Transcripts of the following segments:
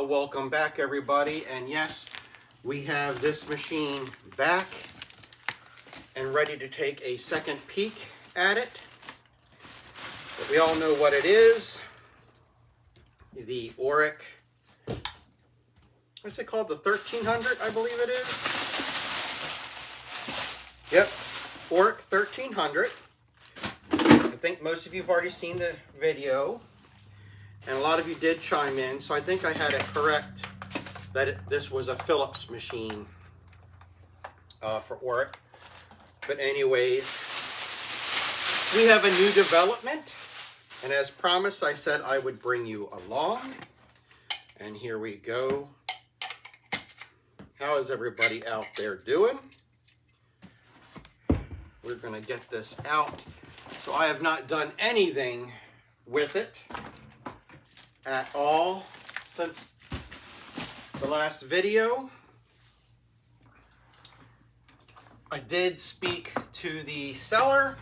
Welcome back, everybody. And yes, we have this machine back and ready to take a second peek at it. But we all know what it is. The Oreck, what's it called? The 1300, I believe it is. Yep, Oreck 1300. I think most of you have already seen the video, and a lot of you did chime in, so I think I had it correct that this was a Philips machine for Oreck. But anyways, we have a new development, and as promised, I said I would bring you along. And here we go. How is everybody out there doing? We're gonna get this out. So I have not done anything with it at all since the last video. I did speak to the seller.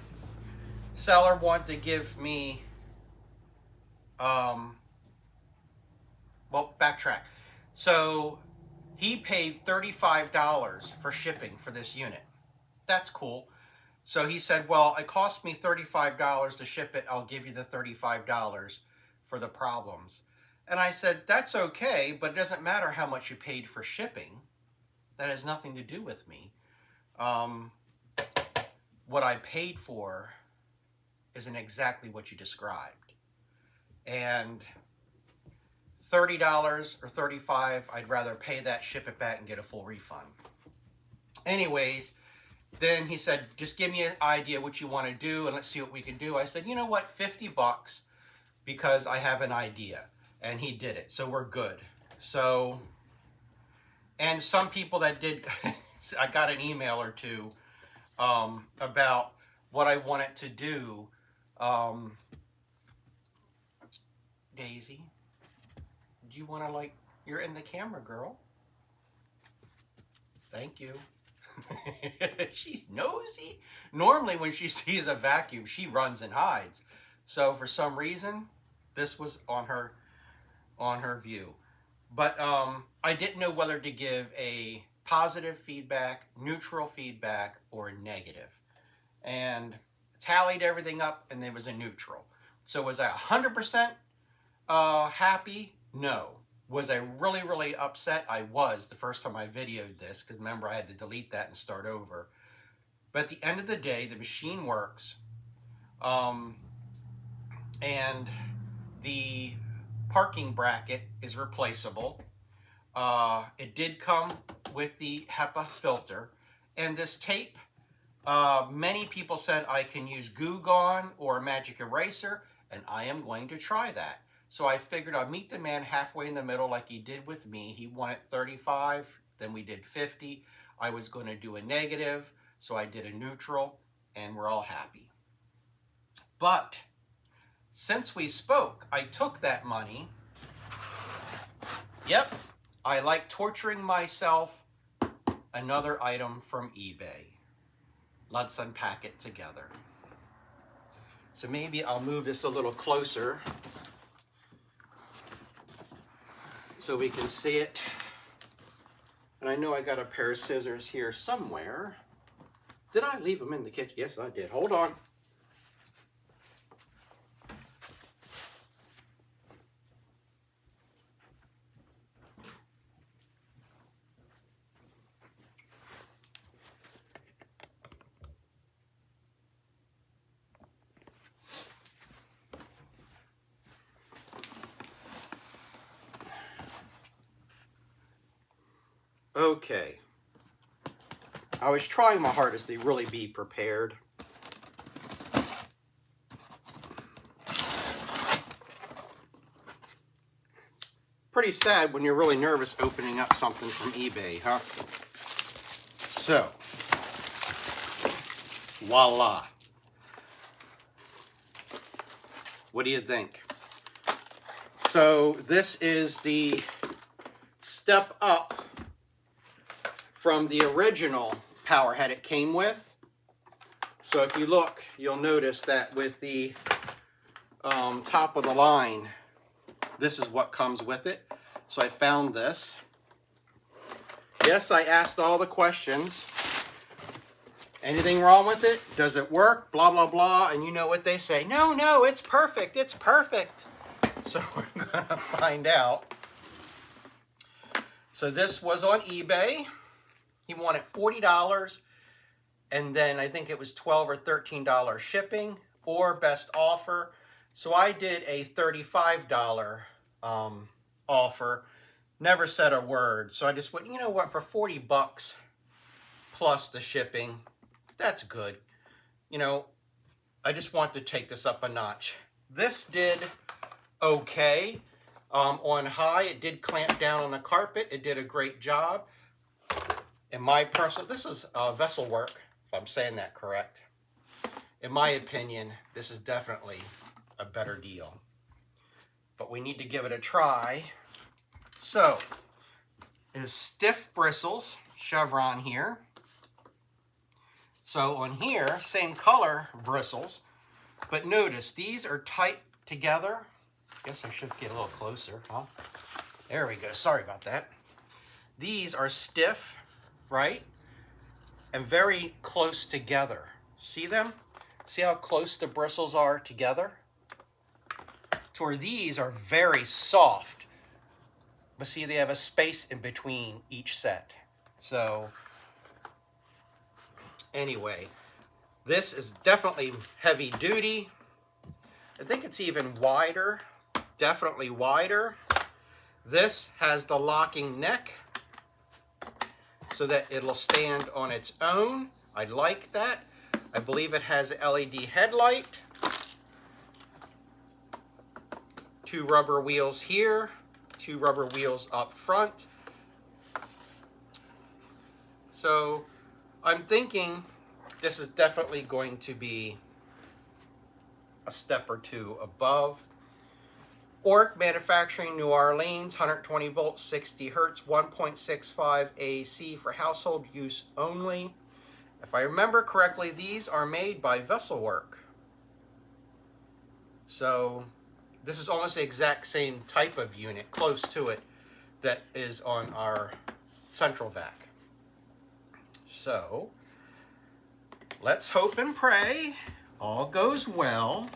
Seller wanted to give me, well, backtrack. So he paid $35 for shipping for this unit. That's cool. So he said, well, it cost me $35 to ship it. I'll give you the $35 for the problems. And I said, that's okay, but it doesn't matter how much you paid for shipping. That has nothing to do with me. What I paid for isn't exactly what you described. And $30 or $35, I'd rather pay that, ship it back, and get a full refund. Anyways, then he said, just give me an idea what you want to do and let's see what we can do. I said, you know what, 50 bucks because I have an idea. And he did it, so we're good. So, and some people that did, I got an email or two about what I wanted to do. Daisy, do you want to, like, you're in the camera, girl. Thank you. She's nosy. Normally when she sees a vacuum, she runs and hides. So for some reason, this was on her view. But I didn't know whether to give a positive feedback, neutral feedback, or negative. And tallied everything up, and there was a neutral. So was I 100% happy? No. Was I really, really upset? I was the first time I videoed this, because remember I had to delete that and start over. But at the end of the day, the machine works. And the parking bracket is replaceable. It did come with the HEPA filter. And this tape, many people said I can use Goo Gone or a magic eraser, and I am going to try that. So I figured I'd meet the man halfway in the middle like he did with me. He wanted 35, then we did 50. I was going to do a negative, so I did a neutral, and we're all happy. But since we spoke, I took that money. Yep, I like torturing myself. Another item from eBay. Let's unpack it together. So maybe I'll move this a little closer so we can see it. And I know I got a pair of scissors here somewhere. Did I leave them in the kitchen? Yes, I did. Hold on. Okay. I was trying my hardest to really be prepared. Pretty sad when you're really nervous opening up something from eBay, huh? So, voila. What do you think? So this is the step up from the original power head it came with. So if you look, you'll notice that with the top of the line, this is what comes with it. So I found this. Yes, I asked all the questions. Anything wrong with it? Does it work? Blah, blah, blah. And you know what they say. No, no, it's perfect. It's perfect. So we're going to find out. So this was on eBay. He wanted $40. And then I think it was $12 or $13 shipping or best offer. So I did a $35 offer. Never said a word. So I just went, you know what, for 40 bucks plus the shipping, that's good. You know, I just want to take this up a notch. This did okay. On high, it did clamp down on the carpet. It did a great job. In my personal, this is vessel work, if I'm saying that correct. In my opinion, this is definitely a better deal. But we need to give it a try. So, is stiff bristles, chevron here. So on here, same color bristles, but notice these are tight together. Guess I should get a little closer, huh? There we go, sorry about that. These are stiff, right? And very close together. See them? See how close the bristles are together? To where these are very soft. But see, they have a space in between each set. So, anyway, this is definitely heavy duty. I think it's even wider, definitely wider. This has the locking neck so that it'll stand on its own. I like that. I believe it has an LED headlight. 2 rubber wheels here, 2 rubber wheels up front. So I'm thinking this is definitely going to be a step or two above. Oreck Manufacturing, New Orleans, 120 volts, 60 hertz, 1.65 AC for household use only. If I remember correctly, these are made by Vessel Work. So this is almost the exact same type of unit, close to it, that is on our central vac. So let's hope and pray all goes well.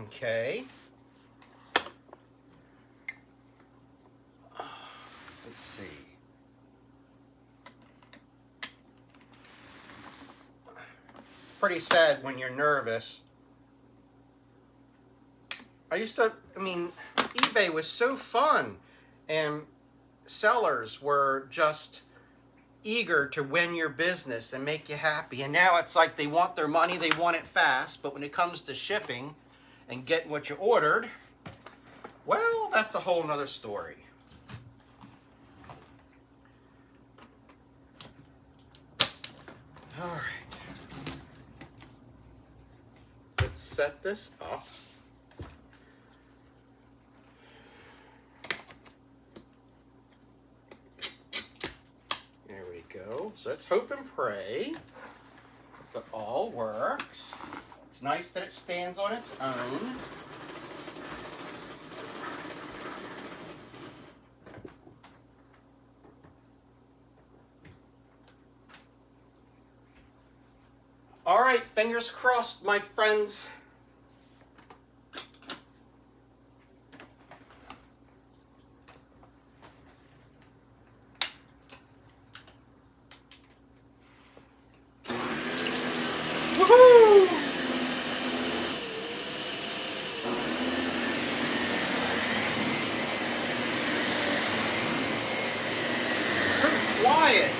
Okay. Let's see. Pretty sad when you're nervous. eBay was so fun, and sellers were just eager to win your business and make you happy. And now it's like they want their money, they want it fast, but when it comes to shipping and getting what you ordered, well, that's a whole nother story. All right. Let's set this up. There we go. So let's hope and pray that all works. It's nice that it stands on its own. All right, fingers crossed, my friends. Woohoo! So quiet.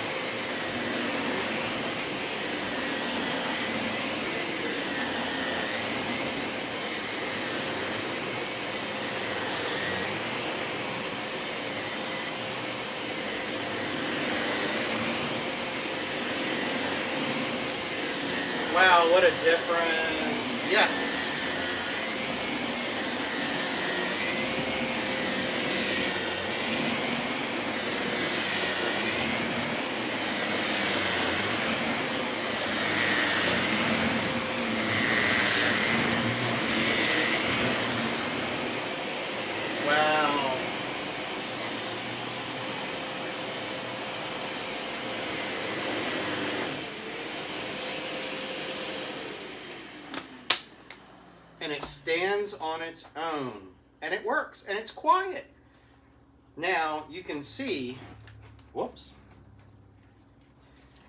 Wow, what a difference. Yes. and it stands on its own. And it works, and it's quiet. Now, you can see, whoops,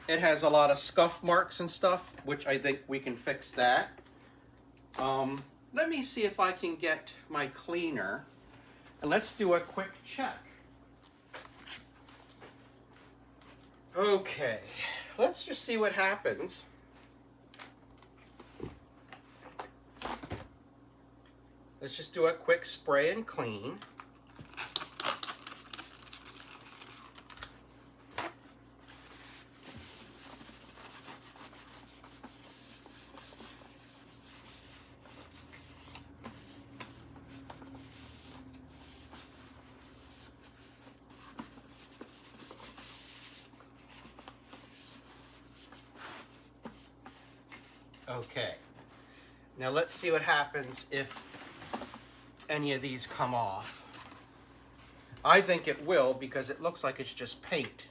it has a lot of scuff marks and stuff, which I think we can fix that. Let me see if I can get my cleaner, and let's do a quick check. Okay, let's just see what happens. Let's just do a quick spray and clean. Okay, now let's see what happens if any of these come off. I think it will, because it looks like it's just paint.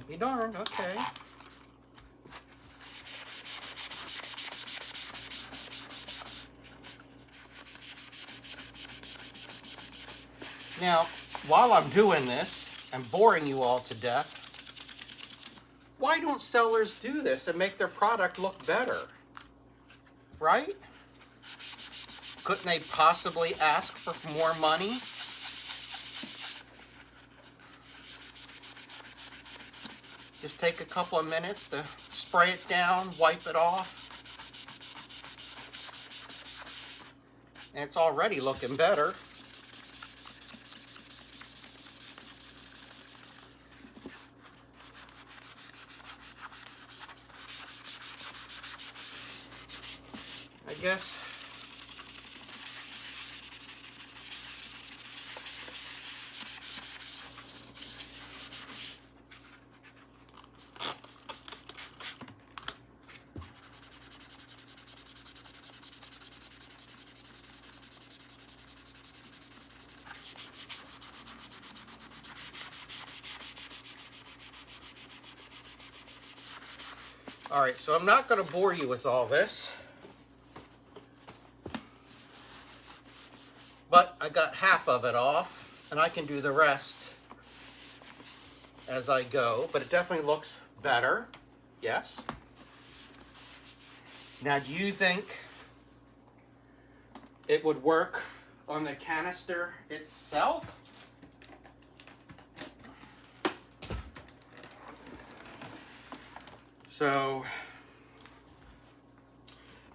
Be darned, okay. Now, while I'm doing this and boring you all to death, why don't sellers do this and make their product look better? Right? Couldn't they possibly ask for more money? Just take a couple of minutes to spray it down, wipe it off. And it's already looking better. I guess all right, so I'm not going to bore you with all this. But I got half of it off, and I can do the rest as I go. But it definitely looks better, yes. Now, do you think it would work on the canister itself? So,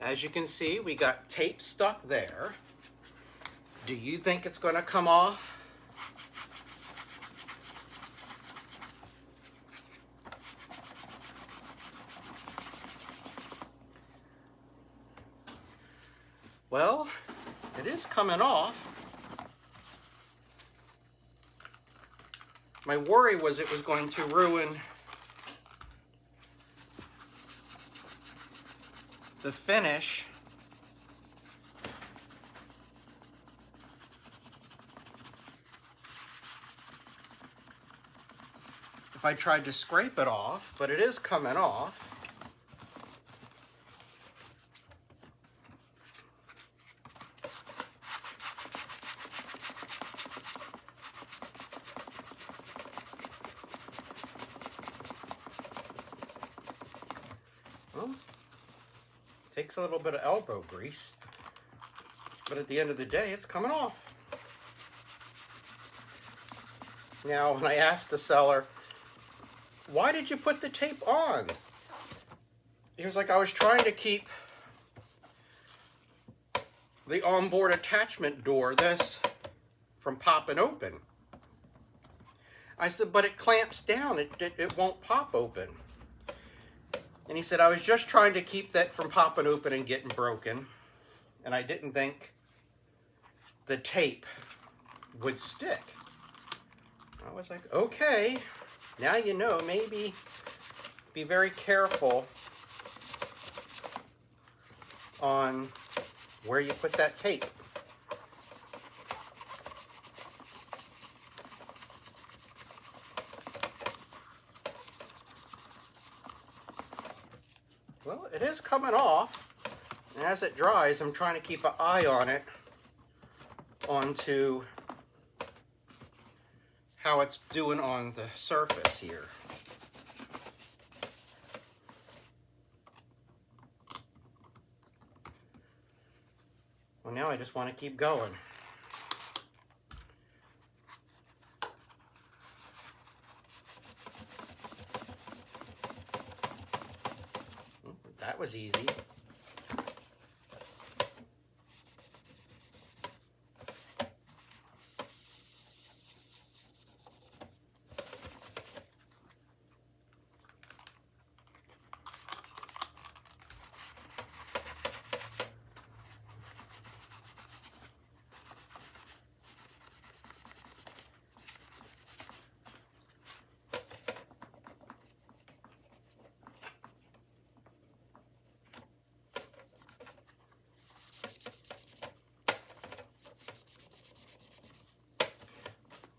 as you can see, we got tape stuck there. Do you think it's going to come off? Well, it is coming off. My worry was it was going to ruin the finish. If I tried to scrape it off, but it is coming off. Well, takes a little bit of elbow grease, but at the end of the day, it's coming off. Now, when I asked the seller, why did you put the tape on? He was like, I was trying to keep the onboard attachment door, this, from popping open. I said, but it clamps down. It won't pop open. And he said, I was just trying to keep that from popping open and getting broken. And I didn't think the tape would stick. I was like, okay. Now you know, maybe be very careful on where you put that tape. Well, it is coming off. And as it dries, I'm trying to keep an eye on it, onto how it's doing on the surface here. Well, now I just want to keep going. That was easy.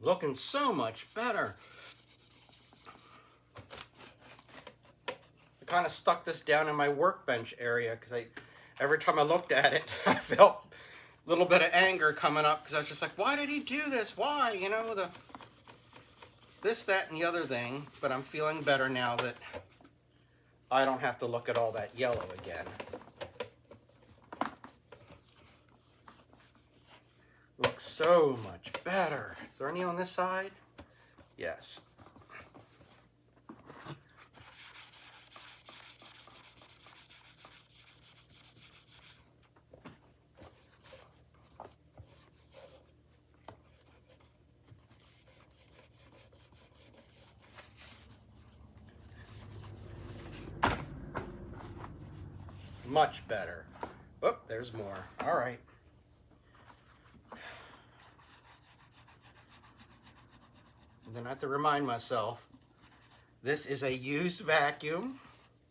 Looking so much better. I kind of stuck this down in my workbench area because every time I looked at it, I felt a little bit of anger coming up because I was just like, why did he do this? Why? You know, this, that, and the other thing. But I'm feeling better now that I don't have to look at all that yellow again. Looks so much better. Is there any on this side? Yes. Much better. Oh, there's more. All right. And then I have to remind myself, this is a used vacuum,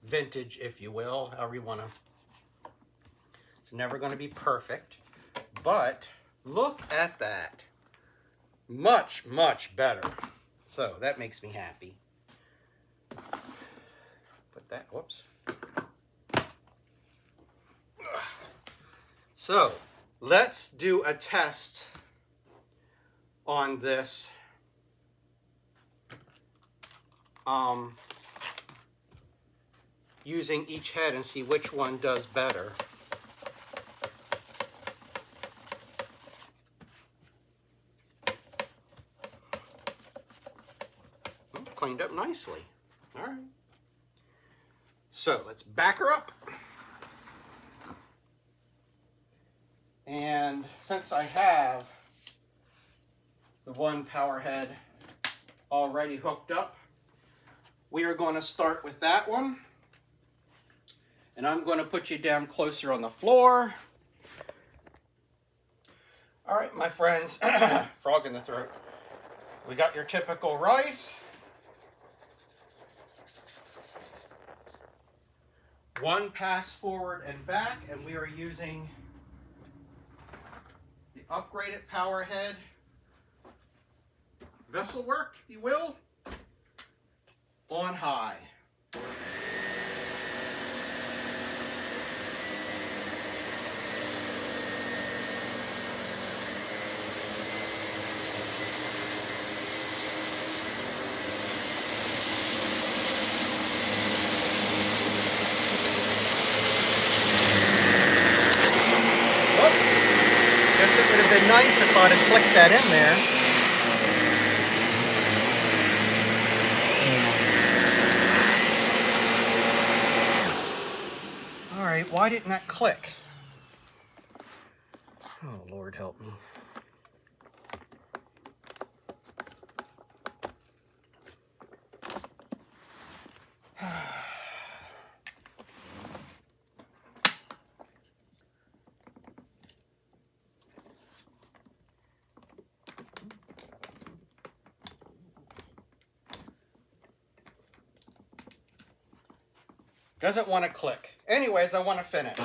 vintage, if you will, however you want to. It's never going to be perfect, but look at that. Much, much better. So that makes me happy. Put that, whoops. So let's do a test on this using each head and see which one does better. Cleaned up nicely. All right. So let's back her up. And since I have the one power head already hooked up, we are going to start with that one. And I'm going to put you down closer on the floor. All right, my friends, frog in the throat. We got your typical rice. One pass forward and back, and we are using the upgraded power head vessel work, if you will, on high. Guess it would have been nice if I'd have clicked that in there. Why didn't that click? Oh, Lord help me. Doesn't want to click. Anyways, I want to finish.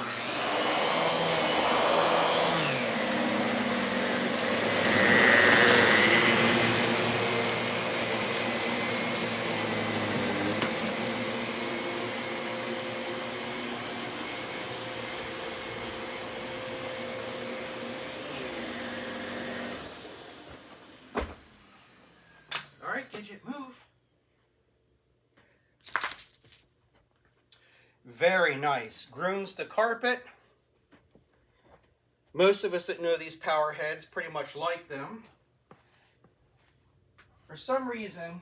Gidget, move. Very nice. Grooms the carpet. Most of us that know these power heads pretty much like them. For some reason,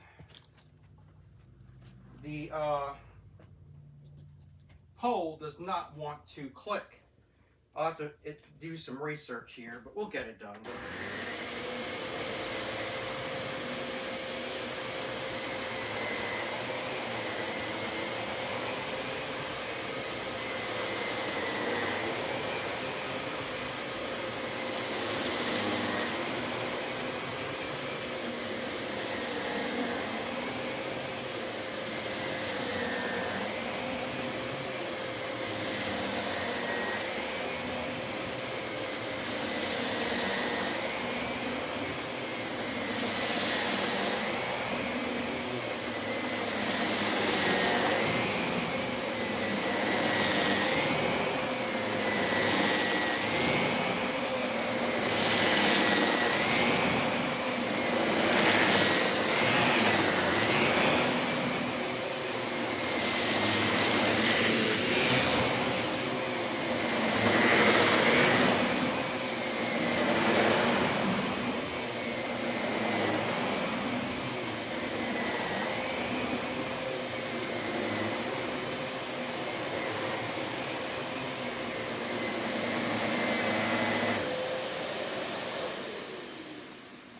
the hole does not want to click. I'll have to do some research here, but we'll get it done.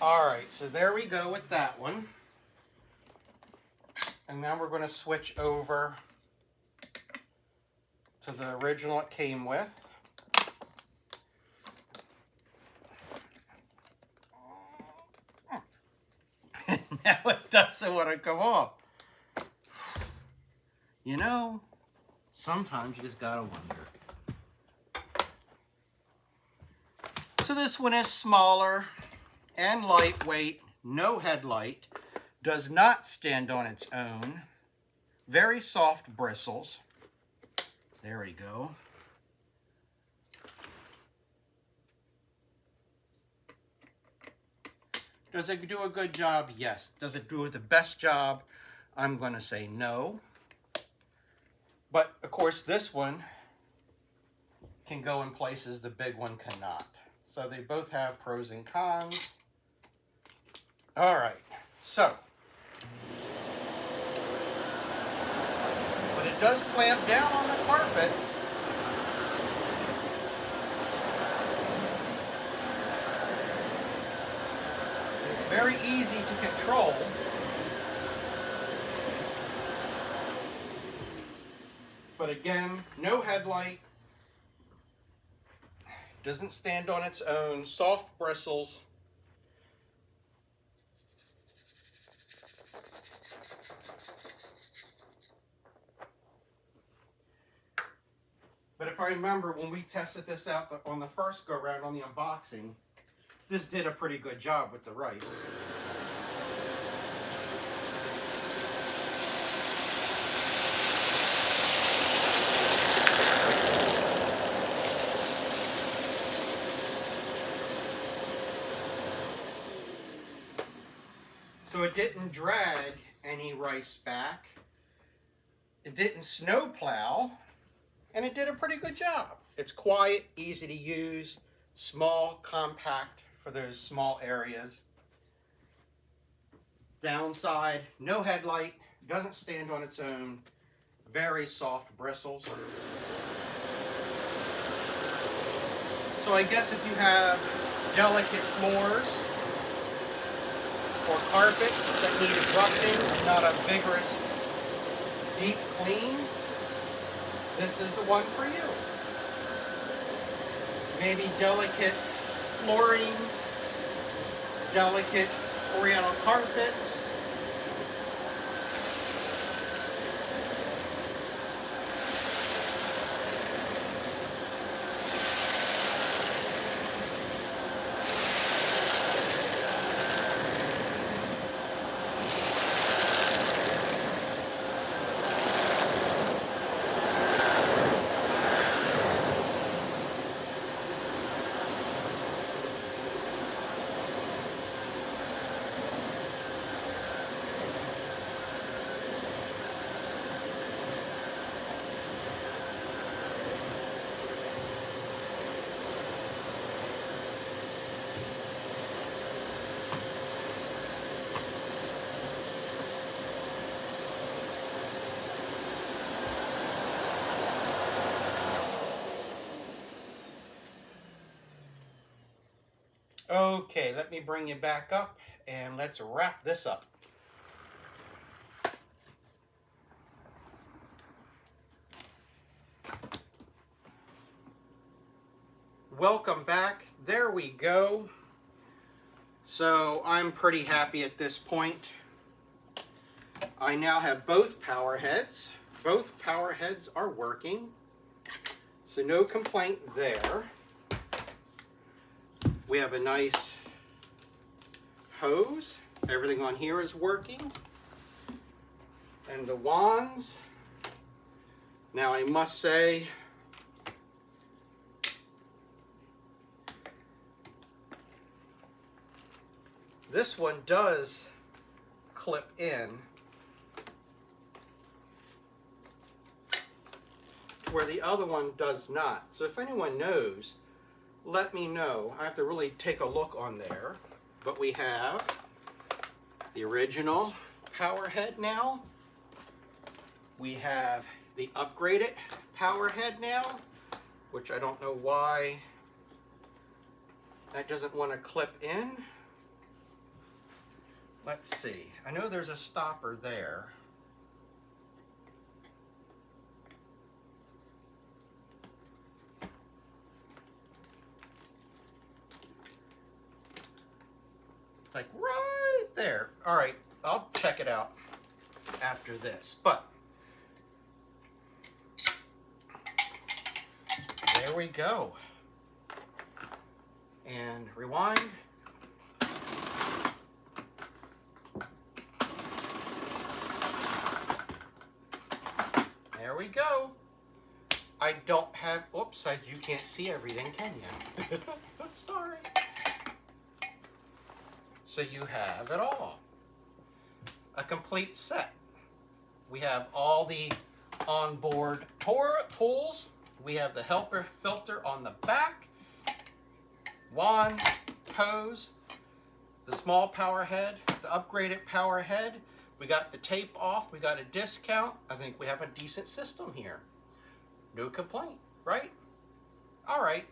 Alright, so there we go with that one. And now we're going to switch over to the original it came with. Now it doesn't want to come off. You know, sometimes you just gotta wonder. So this one is smaller and lightweight, no headlight, does not stand on its own, very soft bristles. There we go. Does it do a good job? Yes. Does it do the best job? I'm going to say no. But, of course, this one can go in places the big one cannot. So they both have pros and cons. All right. So, but it does clamp down on the carpet. It's very easy to control. But again, no headlight, doesn't stand on its own, soft bristles. But if I remember when we tested this out on the first go around on the unboxing, this did a pretty good job with the rice. So it didn't drag any rice back. It didn't snow plow. And it did a pretty good job. It's quiet, easy to use, small, compact for those small areas. Downside, no headlight, doesn't stand on its own, very soft bristles. So I guess if you have delicate floors or carpets that need a brushing, not a vigorous deep clean, this is the one for you. Maybe delicate flooring, delicate oriental carpets. Okay, let me bring you back up and let's wrap this up. Welcome back. There we go. So I'm pretty happy at this point. I now have both power heads. Both power heads are working. So no complaint there. We have a nice hose. Everything on here is working. And the wands. Now I must say, this one does clip in to where the other one does not. So if anyone knows, let me know. I have to really take a look on there. But we have the original power head now. We have the upgraded power head now, which I don't know why that doesn't want to clip in. Let's see. I know there's a stopper there. It's like right there. All right, I'll check it out after this. But there we go. And rewind. There we go. I don't have, oops, you can't see everything, can you? Sorry. So you have it all. A complete set. We have all the onboard tools. We have the helper filter on the back. Wand, hose, the small power head, the upgraded power head. We got the tape off, we got a discount. I think we have a decent system here. No complaint, right? All right,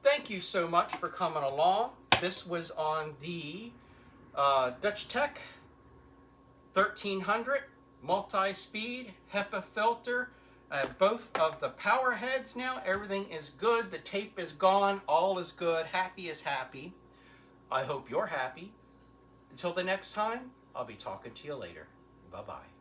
thank you so much for coming along. This was on the Dutchteck 1300 multi-speed HEPA filter. I have both of the power heads now. Everything is good, the tape is gone, all is good, happy is happy. I hope you're happy. Until the next time, I'll be talking to you later. Bye-bye.